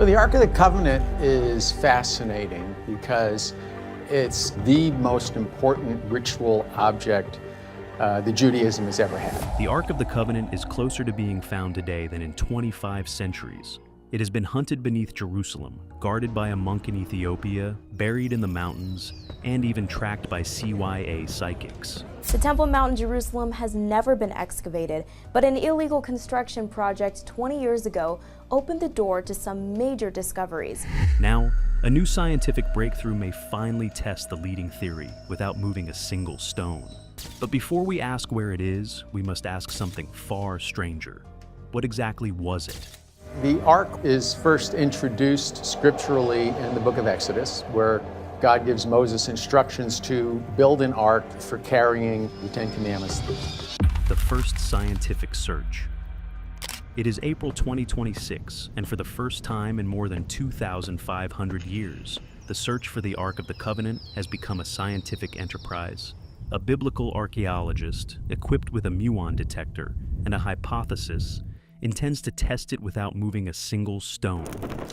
Well, the Ark of the Covenant is fascinating because it's the most important ritual object that Judaism has ever had. The Ark of the Covenant is closer to being found today than in 25 centuries. It has been hunted beneath Jerusalem, guarded by a monk in Ethiopia, buried in the mountains, and even tracked by CYA psychics. The Temple Mount in Jerusalem has never been excavated, but an illegal construction project 20 years ago opened the door to some major discoveries. Now, a new scientific breakthrough may finally test the leading theory without moving a single stone. But before we ask where it is, we must ask something far stranger. What exactly was it? The Ark is first introduced scripturally in the book of Exodus, where God gives Moses instructions to build an ark for carrying the Ten Commandments. The first scientific search. It is April 2026, and for the first time in more than 2,500 years, the search for the Ark of the Covenant has become a scientific enterprise. A biblical archaeologist, equipped with a muon detector and a hypothesis, intends to test it without moving a single stone.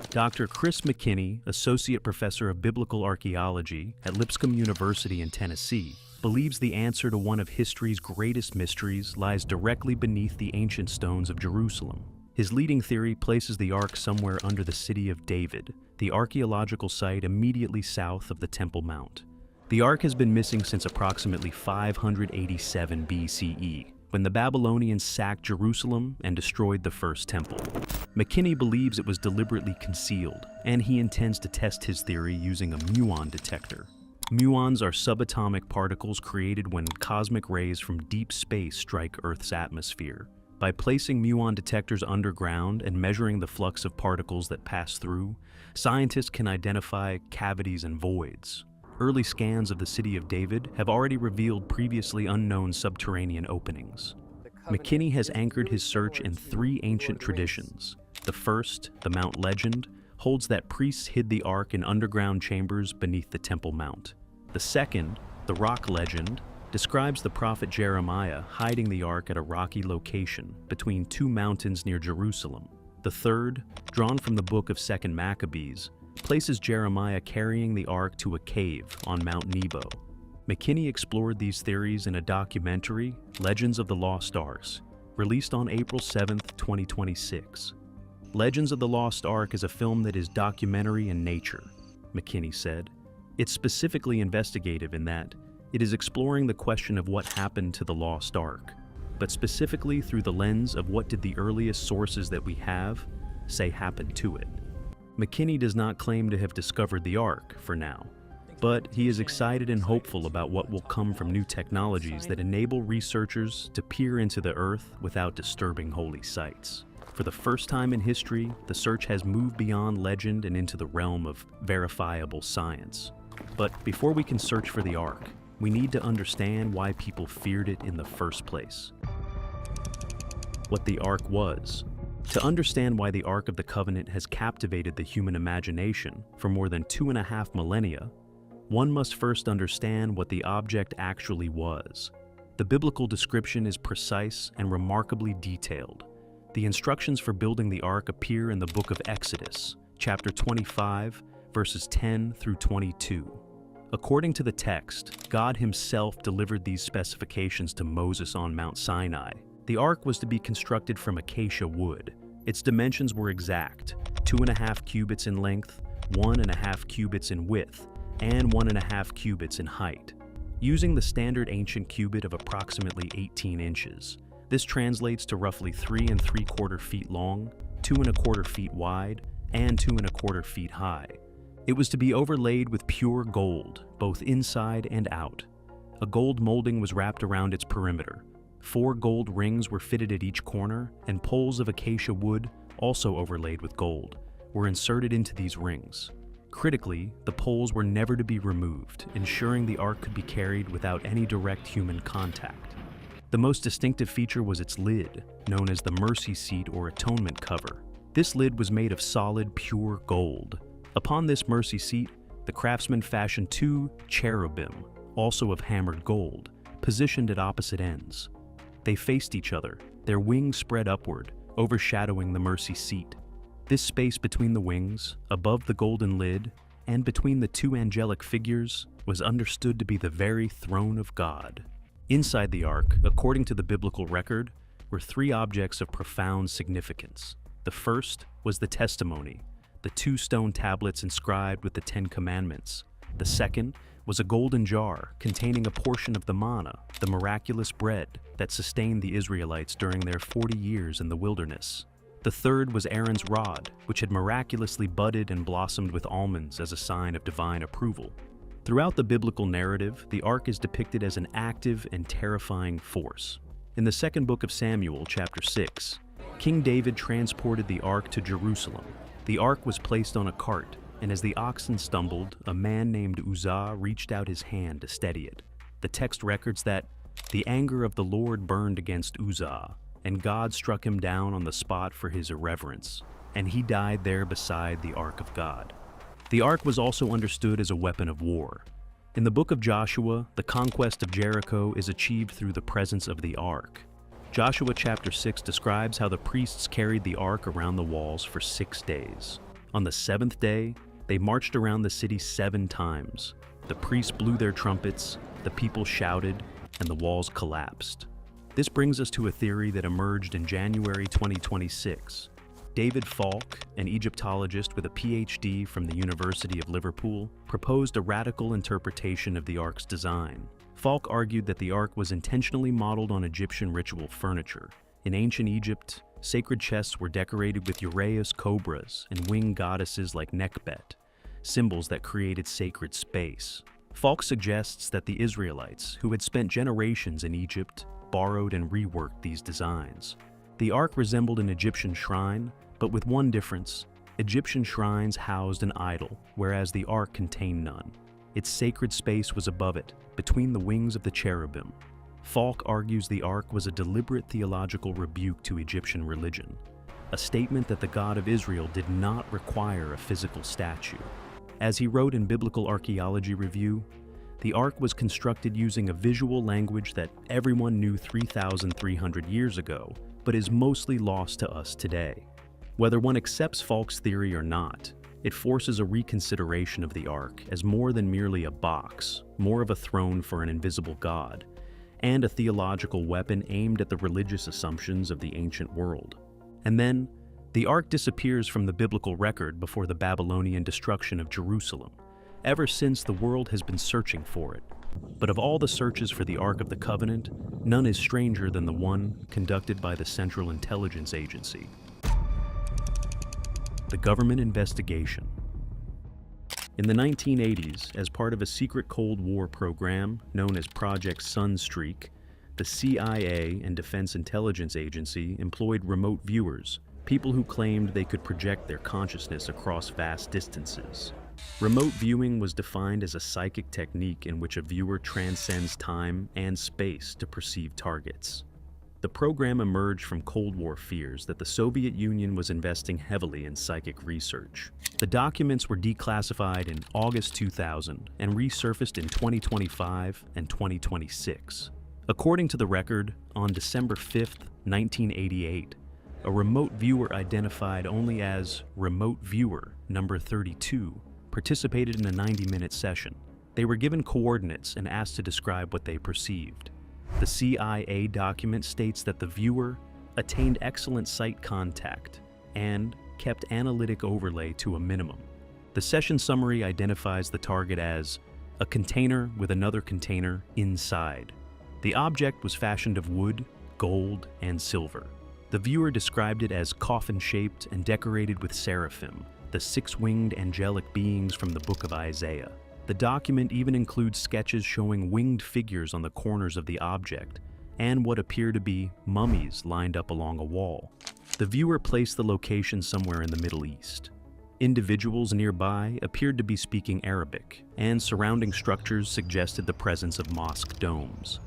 Dr. Chris McKinney, Associate Professor of Biblical Archaeology at Lipscomb University in Tennessee, believes the answer to one of history's greatest mysteries lies directly beneath the ancient stones of Jerusalem. His leading theory places the Ark somewhere under the city of David, the archaeological site immediately south of the Temple Mount. The Ark has been missing since approximately 587 BCE, when the Babylonians sacked Jerusalem and destroyed the first temple. McKinney believes it was deliberately concealed, and he intends to test his theory using a muon detector. Muons are subatomic particles created when cosmic rays from deep space strike Earth's atmosphere. By placing muon detectors underground and measuring the flux of particles that pass through, scientists can identify cavities and voids. Early scans of the city of David have already revealed previously unknown subterranean openings. McKinney has anchored his search in three ancient traditions. The first, the Mount legend, holds that priests hid the Ark in underground chambers beneath the Temple Mount. The second, the Rock legend, describes the prophet Jeremiah hiding the Ark at a rocky location between two mountains near Jerusalem. The third, drawn from the book of 2nd Maccabees, places Jeremiah carrying the Ark to a cave on Mount Nebo. McKinney explored these theories in a documentary, Legends of the Lost Arks, released on April 7, 2026. Legends of the Lost Ark is a film that is documentary in nature, McKinney said. It's specifically investigative in that it is exploring the question of what happened to the Lost Ark, but specifically through the lens of what did the earliest sources that we have say happened to it. McKinney does not claim to have discovered the Ark for now, but he is excited and hopeful about what will come from new technologies that enable researchers to peer into the Earth without disturbing holy sites. For the first time in history, the search has moved beyond legend and into the realm of verifiable science. But before we can search for the Ark, we need to understand why people feared it in the first place. What the Ark was. To understand why the Ark of the Covenant has captivated the human imagination for more than 2.5 millennia, one must first understand what the object actually was. The biblical description is precise and remarkably detailed. The instructions for building the Ark appear in the book of Exodus, chapter 25, verses 10 through 22. According to the text, God himself delivered these specifications to Moses on Mount Sinai. The Ark was to be constructed from acacia wood. Its dimensions were exact, 2.5 cubits in length, 1.5 cubits in width, and 1.5 cubits in height. Using the standard ancient cubit of approximately 18 inches, this translates to roughly 3 3/4 feet long, 2 1/4 feet wide, and 2 1/4 feet high. It was to be overlaid with pure gold, both inside and out. A gold molding was wrapped around its perimeter. 4 gold rings were fitted at each corner, and poles of acacia wood, also overlaid with gold, were inserted into these rings. Critically, the poles were never to be removed, ensuring the Ark could be carried without any direct human contact. The most distinctive feature was its lid, known as the mercy seat or atonement cover. This lid was made of solid, pure gold. Upon this mercy seat, the craftsman fashioned 2 cherubim, also of hammered gold, positioned at opposite ends. They faced each other, their wings spread upward, overshadowing the mercy seat. This space between the wings, above the golden lid, and between the two angelic figures was understood to be the very throne of God. Inside the ark, according to the biblical record, were three objects of profound significance. The first was the testimony, the 2 stone tablets inscribed with the 10 commandments. The second was a golden jar containing a portion of the manna, the miraculous bread that sustained the Israelites during their 40 years in the wilderness. The third was Aaron's rod, which had miraculously budded and blossomed with almonds as a sign of divine approval. Throughout the biblical narrative, the ark is depicted as an active and terrifying force. In the second book of Samuel, chapter 6, King David transported the ark to Jerusalem. The ark was placed on a cart, and as the oxen stumbled, a man named Uzzah reached out his hand to steady it. The text records that the anger of the Lord burned against Uzzah, and God struck him down on the spot for his irreverence, and he died there beside the ark of God. The ark was also understood as a weapon of war. In the book of Joshua, the conquest of Jericho is achieved through the presence of the ark. Joshua chapter 6 describes how the priests carried the ark around the walls for 6 days. On the 7th day, they marched around the city 7 times. The priests blew their trumpets, the people shouted, and the walls collapsed. This brings us to a theory that emerged in January 2026. David Falk, an Egyptologist with a PhD from the University of Liverpool, proposed a radical interpretation of the ark's design. Falk argued that the ark was intentionally modeled on Egyptian ritual furniture. In ancient Egypt, sacred chests were decorated with uraeus cobras and winged goddesses like Nekhbet, symbols that created sacred space. Falk suggests that the Israelites, who had spent generations in Egypt, borrowed and reworked these designs. The ark resembled an Egyptian shrine, but with one difference. Egyptian shrines housed an idol, whereas the ark contained none. Its sacred space was above it, between the wings of the cherubim. Falk argues the ark was a deliberate theological rebuke to Egyptian religion, a statement that the God of Israel did not require a physical statue. As he wrote in Biblical Archaeology Review, the ark was constructed using a visual language that everyone knew 3,300 years ago, but is mostly lost to us today. Whether one accepts Falk's theory or not, it forces a reconsideration of the ark as more than merely a box, more of a throne for an invisible God, and a theological weapon aimed at the religious assumptions of the ancient world. And then, the ark disappears from the biblical record before the Babylonian destruction of Jerusalem. Ever since, the world has been searching for it. But of all the searches for the Ark of the Covenant, none is stranger than the one conducted by the Central Intelligence Agency. The government investigation. In the 1980s, as part of a secret Cold War program known as Project Sunstreak, the CIA and Defense Intelligence Agency employed remote viewers, people who claimed they could project their consciousness across vast distances. Remote viewing was defined as a psychic technique in which a viewer transcends time and space to perceive targets. The program emerged from Cold War fears that the Soviet Union was investing heavily in psychic research. The documents were declassified in August 2000 and resurfaced in 2025 and 2026. According to the record, on December 5, 1988, a remote viewer identified only as Remote Viewer number 32 participated in a 90-minute session. They were given coordinates and asked to describe what they perceived. The CIA document states that the viewer attained excellent sight contact and kept analytic overlay to a minimum. The session summary identifies the target as a container with another container inside. The object was fashioned of wood, gold, and silver. The viewer described it as coffin-shaped and decorated with seraphim, the 6-winged angelic beings from the book of Isaiah. The document even includes sketches showing winged figures on the corners of the object and what appear to be mummies lined up along a wall. The viewer placed the location somewhere in the Middle East. Individuals nearby appeared to be speaking Arabic, and surrounding structures suggested the presence of mosque domes.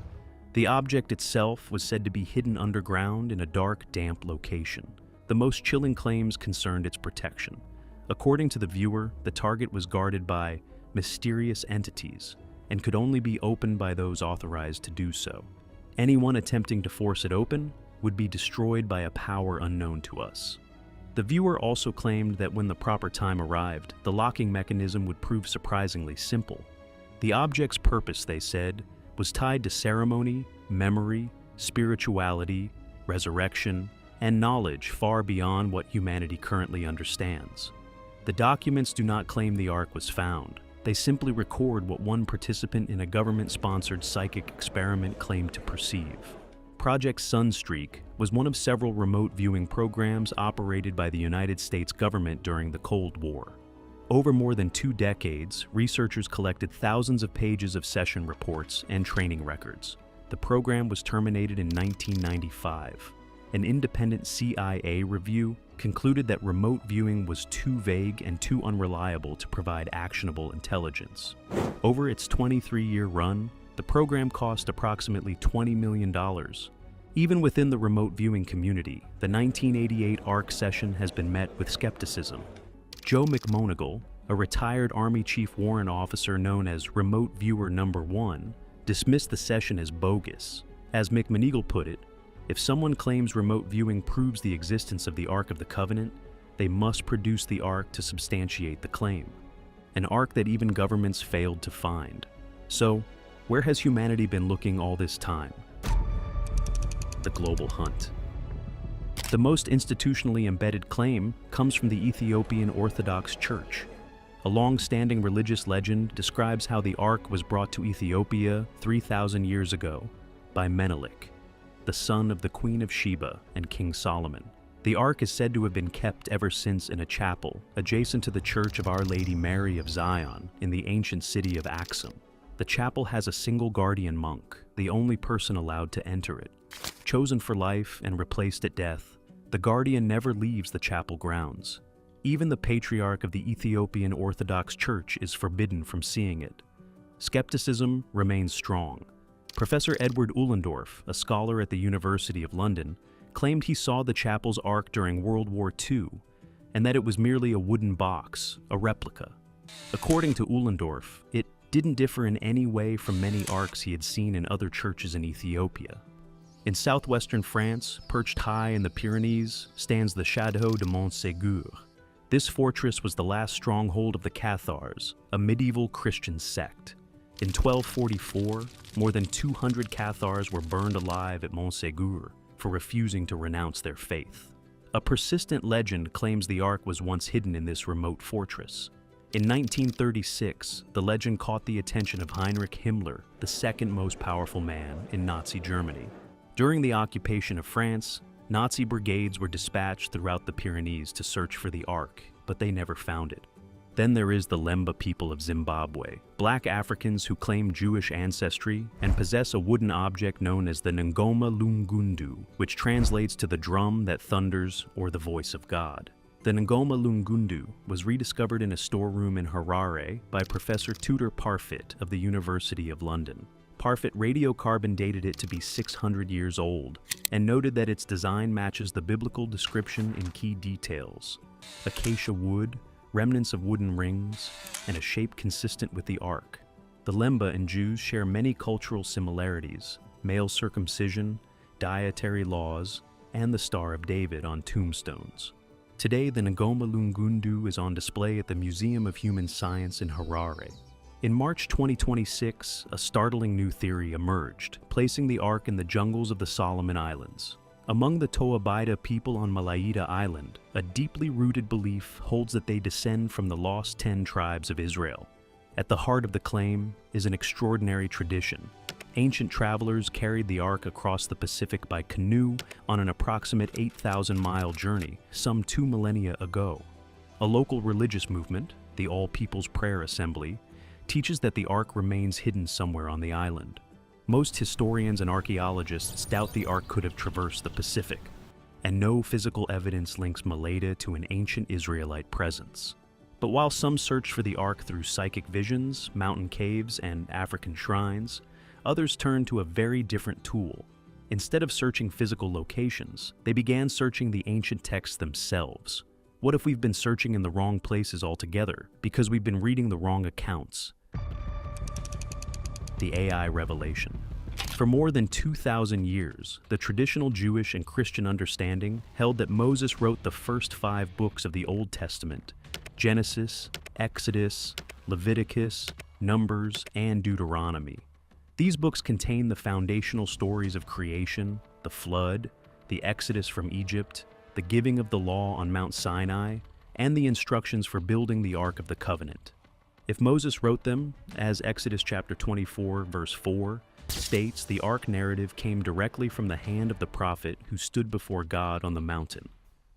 The object itself was said to be hidden underground in a dark, damp location. The most chilling claims concerned its protection. According to the viewer, the target was guarded by mysterious entities and could only be opened by those authorized to do so. Anyone attempting to force it open would be destroyed by a power unknown to us. The viewer also claimed that when the proper time arrived, the locking mechanism would prove surprisingly simple. The object's purpose, they said, was tied to ceremony, memory, spirituality, resurrection, and knowledge far beyond what humanity currently understands. The documents do not claim the Ark was found. They simply record what one participant in a government-sponsored psychic experiment claimed to perceive. Project Sunstreak was one of several remote viewing programs operated by the United States government during the Cold War. Over more than 2 decades, researchers collected thousands of pages of session reports and training records. The program was terminated in 1995. An independent CIA review concluded that remote viewing was too vague and too unreliable to provide actionable intelligence. Over its 23-year run, the program cost approximately $20 million. Even within the remote viewing community, the 1988 Ark session has been met with skepticism. Joe McMoneagle, a retired Army Chief Warrant Officer known as Remote Viewer Number 1, dismissed the session as bogus. As McMoneagle put it, if someone claims remote viewing proves the existence of the Ark of the Covenant, they must produce the Ark to substantiate the claim. An Ark that even governments failed to find. So, where has humanity been looking all this time? The global hunt. The most institutionally embedded claim comes from the Ethiopian Orthodox Church. A long-standing religious legend describes how the Ark was brought to Ethiopia 3,000 years ago by Menelik, the son of the Queen of Sheba and King Solomon. The Ark is said to have been kept ever since in a chapel adjacent to the Church of Our Lady Mary of Zion in the ancient city of Axum. The chapel has a single guardian monk, the only person allowed to enter it. Chosen for life and replaced at death, the guardian never leaves the chapel grounds. Even the patriarch of the Ethiopian Orthodox Church is forbidden from seeing it. Skepticism remains strong. Professor Edward Uhlendorf, a scholar at the University of London, claimed he saw the chapel's Ark during World War II, and that it was merely a wooden box, a replica. According to Uhlendorf, it didn't differ in any way from many Arks he had seen in other churches in Ethiopia. In southwestern France, perched high in the Pyrenees, stands the Château de Montségur. This fortress was the last stronghold of the Cathars, a medieval Christian sect. In 1244, more than 200 Cathars were burned alive at Montségur for refusing to renounce their faith. A persistent legend claims the Ark was once hidden in this remote fortress. In 1936, the legend caught the attention of Heinrich Himmler, the second most powerful man in Nazi Germany. During the occupation of France, Nazi brigades were dispatched throughout the Pyrenees to search for the Ark, but they never found it. Then there is the Lemba people of Zimbabwe, black Africans who claim Jewish ancestry and possess a wooden object known as the Ngoma Lungundu, which translates to the drum that thunders or the voice of God. The Ngoma Lungundu was rediscovered in a storeroom in Harare by Professor Tudor Parfitt of the University of London. Parfitt radiocarbon dated it to be 600 years old and noted that its design matches the biblical description in key details: acacia wood, remnants of wooden rings, and a shape consistent with the Ark. The Lemba and Jews share many cultural similarities: male circumcision, dietary laws, and the Star of David on tombstones. Today, the Ngoma Lungundu is on display at the Museum of Human Science in Harare. In March 2026, a startling new theory emerged, placing the Ark in the jungles of the Solomon Islands. Among the Toabaida people on Malaita Island, a deeply rooted belief holds that they descend from the lost 10 tribes of Israel. At the heart of the claim is an extraordinary tradition. Ancient travelers carried the Ark across the Pacific by canoe on an approximate 8,000-mile journey some 2 millennia ago. A local religious movement, the All People's Prayer Assembly, teaches that the Ark remains hidden somewhere on the island. Most historians and archaeologists doubt the Ark could have traversed the Pacific, and no physical evidence links Malaita to an ancient Israelite presence. But while some search for the Ark through psychic visions, mountain caves, and African shrines, others turn to a very different tool. Instead of searching physical locations, they began searching the ancient texts themselves. What if we've been searching in the wrong places altogether because we've been reading the wrong accounts? The AI revelation. For For more than 2,000 years, the traditional Jewish and Christian understanding held that Moses wrote the first 5 books of the Old Testament: Genesis, Exodus, Leviticus, Numbers, and Deuteronomy. These books contain the foundational stories of creation, the flood, the exodus from Egypt, the giving of the law on Mount Sinai, and the instructions for building the Ark of the Covenant. If Moses wrote them, as Exodus chapter 24, verse 4, states, the Ark narrative came directly from the hand of the prophet who stood before God on the mountain.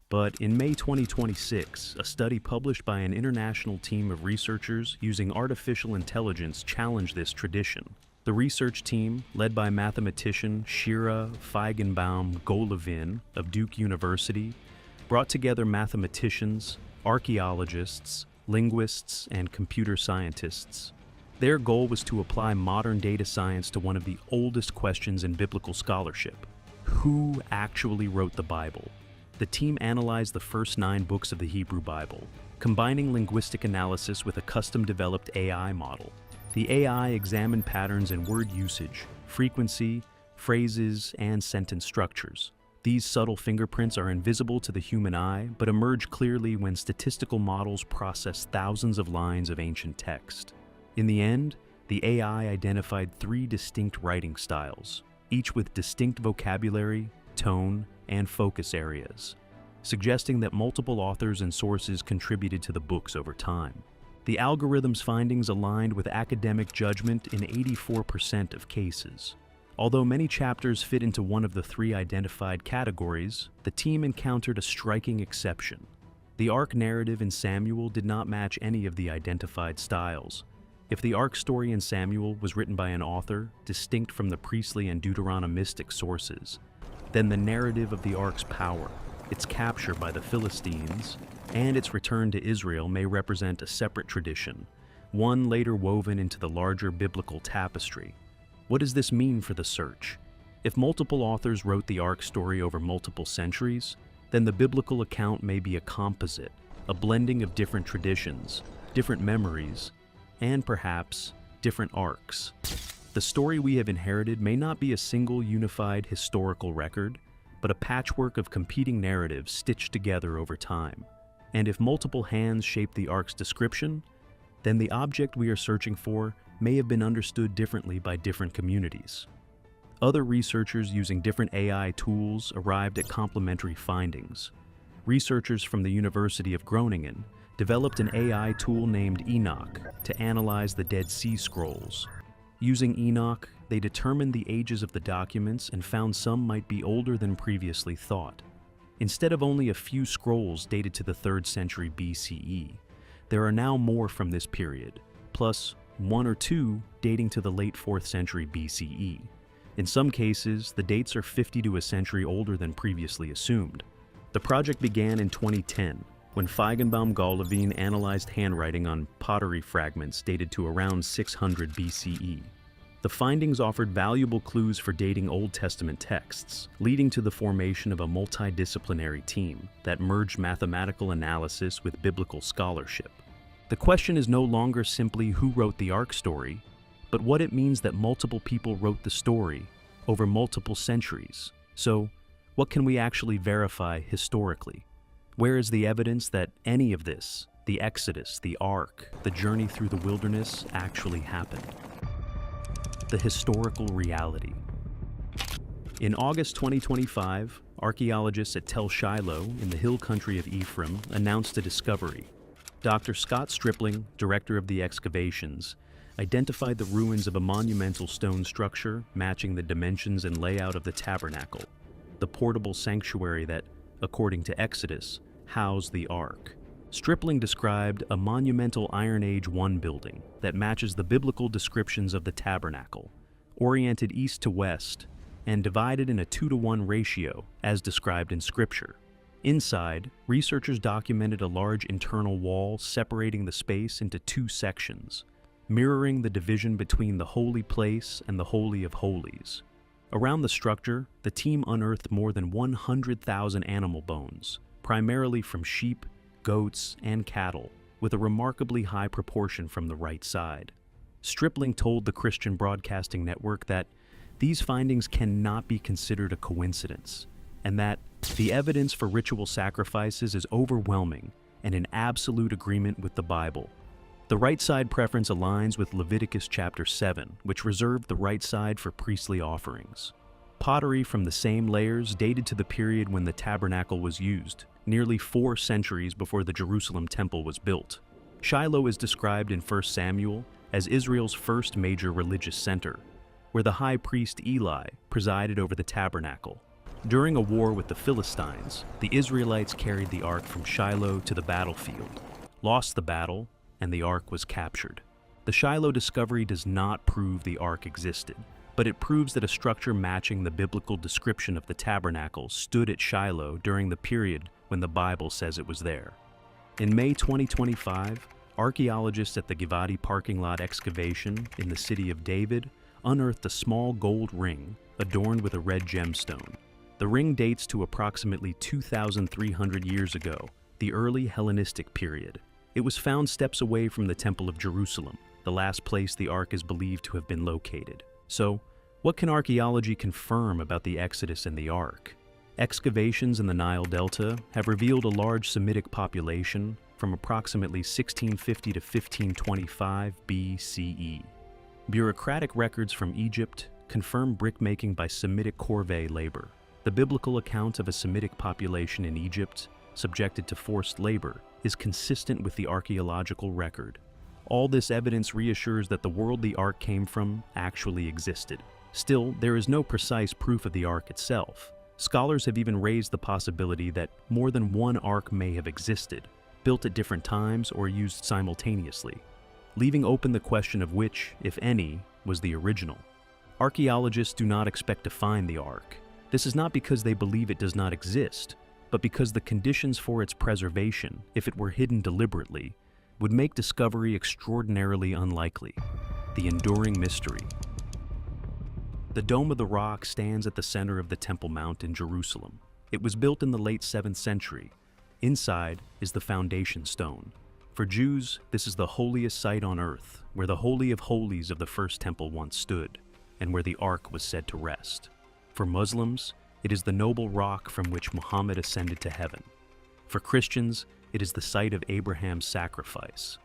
But in May 2026, a study published by an international team of researchers using artificial intelligence challenged this tradition. The research team, led by mathematician Shira Feigenbaum-Golovin of Duke University, brought together mathematicians, archaeologists, linguists, and computer scientists. Their goal was to apply modern data science to one of the oldest questions in biblical scholarship: who actually wrote the Bible? The team analyzed the first 9 books of the Hebrew Bible, combining linguistic analysis with a custom-developed AI model. The AI examined patterns in word usage, frequency, phrases, and sentence structures. These subtle fingerprints are invisible to the human eye, but emerge clearly when statistical models process thousands of lines of ancient text. In the end, the AI identified 3 distinct writing styles, each with distinct vocabulary, tone, and focus areas, suggesting that multiple authors and sources contributed to the books over time. The algorithm's findings aligned with academic judgment in 84% of cases. Although many chapters fit into one of the 3 identified categories, the team encountered a striking exception. The Ark narrative in Samuel did not match any of the identified styles. If the Ark story in Samuel was written by an author distinct from the priestly and Deuteronomistic sources, then the narrative of the Ark's power, its capture by the Philistines, and its return to Israel may represent a separate tradition, one later woven into the larger biblical tapestry. What does this mean for the search? If multiple authors wrote the Ark story over multiple centuries, then the biblical account may be a composite, a blending of different traditions, different memories, and perhaps different arcs. The story we have inherited may not be a single unified historical record, but a patchwork of competing narratives stitched together over time. And if multiple hands shape the Ark's description, then the object we are searching for may have been understood differently by different communities. Other researchers using different AI tools arrived at complementary findings. Researchers from the University of Groningen developed an AI tool named Enoch to analyze the Dead Sea Scrolls. Using Enoch, they determined the ages of the documents and found some might be older than previously thought. Instead of only a few scrolls dated to the 3rd century BCE, there are now more from this period, plus 1 or 2 dating to the late 4th century BCE. In some cases, the dates are 50 to a century older than previously assumed. The project began in 2010, when Feigenbaum-Golovin analyzed handwriting on pottery fragments dated to around 600 BCE. The findings offered valuable clues for dating Old Testament texts, leading to the formation of a multidisciplinary team that merged mathematical analysis with biblical scholarship. The question is no longer simply who wrote the Ark story, but what it means that multiple people wrote the story over multiple centuries. So, what can we actually verify historically? Where is the evidence that any of this, the Exodus, the Ark, the journey through the wilderness, actually happened? The historical reality. In August 2025, archaeologists at Tel Shiloh in the hill country of Ephraim announced a discovery. Dr. Scott Stripling, director of the excavations, identified the ruins of a monumental stone structure matching the dimensions and layout of the tabernacle, the portable sanctuary that, according to Exodus, housed the Ark. Stripling described a monumental Iron Age I building that matches the biblical descriptions of the tabernacle, oriented east to west, and divided in a 2-to-1 ratio, as described in Scripture. Inside, researchers documented a large internal wall separating the space into 2 sections, mirroring the division between the holy place and the Holy of Holies. Around the structure, the team unearthed more than 100,000 animal bones, primarily from sheep, goats, and cattle, with a remarkably high proportion from the right side. Stripling told the Christian Broadcasting Network that these findings cannot be considered a coincidence, and that the evidence for ritual sacrifices is overwhelming and in absolute agreement with the Bible. The right side preference aligns with Leviticus chapter 7, which reserved the right side for priestly offerings. Pottery from the same layers dated to the period when the tabernacle was used, nearly 4 centuries before the Jerusalem temple was built. Shiloh is described in 1 Samuel as Israel's first major religious center, where the high priest Eli presided over the tabernacle. During a war with the Philistines, the Israelites carried the ark from Shiloh to the battlefield, lost the battle, and the ark was captured. The Shiloh discovery does not prove the ark existed, but it proves that a structure matching the biblical description of the tabernacle stood at Shiloh during the period when the Bible says it was there. In May 2025, archaeologists at the Givati parking lot excavation in the city of David unearthed a small gold ring adorned with a red gemstone. The ring dates to approximately 2,300 years ago, the early Hellenistic period. It was found steps away from the Temple of Jerusalem, the last place the ark is believed to have been located. So, what can archaeology confirm about the Exodus and the ark? Excavations in the Nile Delta have revealed a large Semitic population from approximately 1650 to 1525 BCE. Bureaucratic records from Egypt confirm brickmaking by Semitic corvée labor. The biblical account of a Semitic population in Egypt subjected to forced labor is consistent with the archaeological record. All this evidence reassures that the world the ark came from actually existed. Still, there is no precise proof of the ark itself. Scholars have even raised the possibility that more than one ark may have existed, built at different times or used simultaneously, leaving open the question of which, if any, was the original. Archaeologists do not expect to find the ark. This is not because they believe it does not exist, but because the conditions for its preservation, if it were hidden deliberately, would make discovery extraordinarily unlikely. The enduring mystery. The Dome of the Rock stands at the center of the Temple Mount in Jerusalem. It was built in the late 7th century. Inside is the foundation stone. For Jews, this is the holiest site on earth, where the Holy of Holies of the first temple once stood, and where the Ark was said to rest. For Muslims, it is the noble rock from which Muhammad ascended to heaven. For Christians, it is the site of Abraham's sacrifice.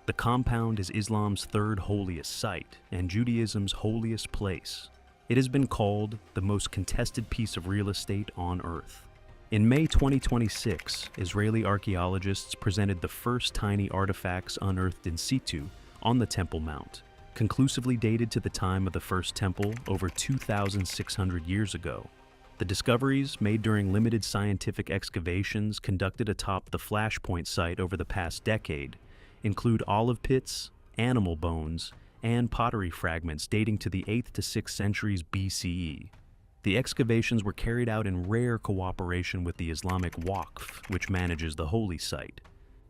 The compound is Islam's third holiest site and Judaism's holiest place. It has been called the most contested piece of real estate on earth. In May 2026, Israeli archaeologists presented the first tiny artifacts unearthed in situ on the Temple Mount, conclusively dated to the time of the first temple over 2,600 years ago. The discoveries, made during limited scientific excavations conducted atop the Flashpoint site over the past decade, include olive pits, animal bones, and pottery fragments dating to the 8th to 6th centuries BCE. The excavations were carried out in rare cooperation with the Islamic Waqf, which manages the holy site.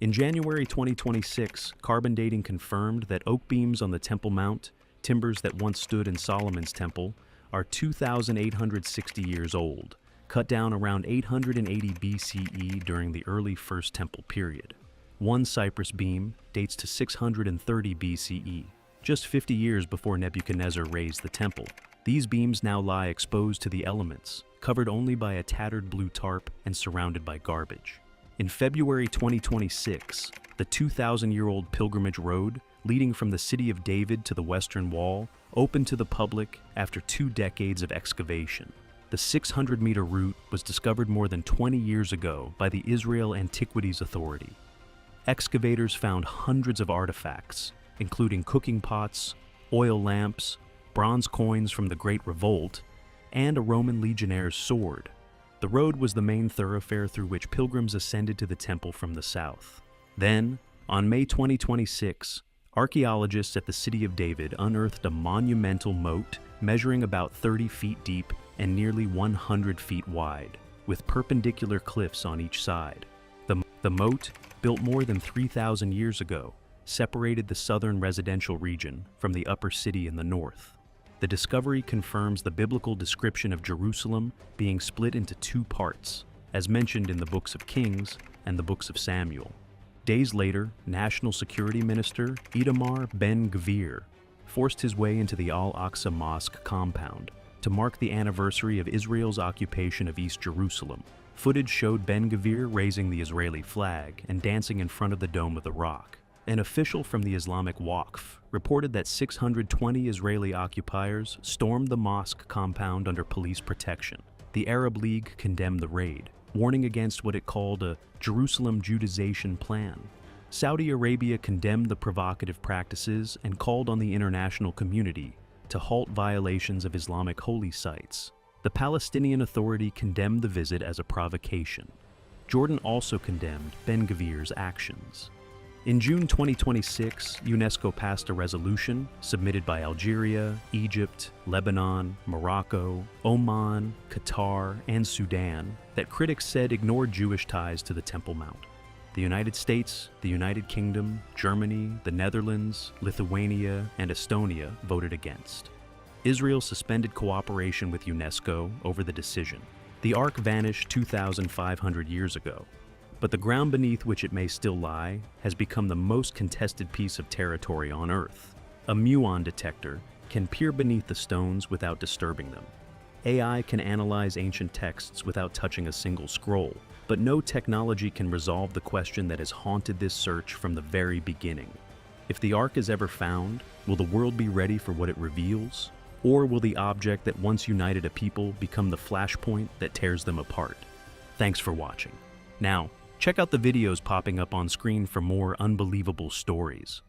In January 2026, carbon dating confirmed that oak beams on the Temple Mount, timbers that once stood in Solomon's temple, are 2,860 years old, cut down around 880 BCE during the early First Temple period. One cypress beam dates to 630 BCE, just 50 years before Nebuchadnezzar raised the temple. These beams now lie exposed to the elements, covered only by a tattered blue tarp and surrounded by garbage. In February 2026, the 2,000-year-old pilgrimage road leading from the city of David to the Western Wall opened to the public after 2 decades of excavation. The 600-meter route was discovered more than 20 years ago by the Israel Antiquities Authority. Excavators found hundreds of artifacts, including cooking pots, oil lamps, bronze coins from the Great Revolt, and a Roman legionnaire's sword. The road was the main thoroughfare through which pilgrims ascended to the temple from the south. Then, on May 2026, archaeologists at the city of David unearthed a monumental moat measuring about 30 feet deep and nearly 100 feet wide, with perpendicular cliffs on each side. The moat, built more than 3,000 years ago, separated the southern residential region from the upper city in the north. The discovery confirms the biblical description of Jerusalem being split into 2 parts, as mentioned in the books of Kings and the books of Samuel. Days later, National Security Minister Itamar Ben-Gvir forced his way into the Al-Aqsa Mosque compound, to mark the anniversary of Israel's occupation of East Jerusalem. Footage showed Ben-Gvir raising the Israeli flag and dancing in front of the Dome of the Rock. An official from the Islamic Waqf reported that 620 Israeli occupiers stormed the mosque compound under police protection. The Arab League condemned the raid, warning against what it called a Jerusalem Judaization plan. Saudi Arabia condemned the provocative practices and called on the international community to halt violations of Islamic holy sites. The Palestinian Authority condemned the visit as a provocation. Jordan also condemned Ben-Gvir's actions. In June 2026, UNESCO passed a resolution submitted by Algeria, Egypt, Lebanon, Morocco, Oman, Qatar, and Sudan that critics said ignored Jewish ties to the Temple Mount. The United States, the United Kingdom, Germany, the Netherlands, Lithuania, and Estonia voted against. Israel suspended cooperation with UNESCO over the decision. The Ark vanished 2,500 years ago, but the ground beneath which it may still lie has become the most contested piece of territory on Earth. A muon detector can peer beneath the stones without disturbing them. AI can analyze ancient texts without touching a single scroll, but no technology can resolve the question that has haunted this search from the very beginning. If the Ark is ever found, will the world be ready for what it reveals? Or will the object that once united a people become the flashpoint that tears them apart? Thanks for watching. Now, check out the videos popping up on screen for more unbelievable stories.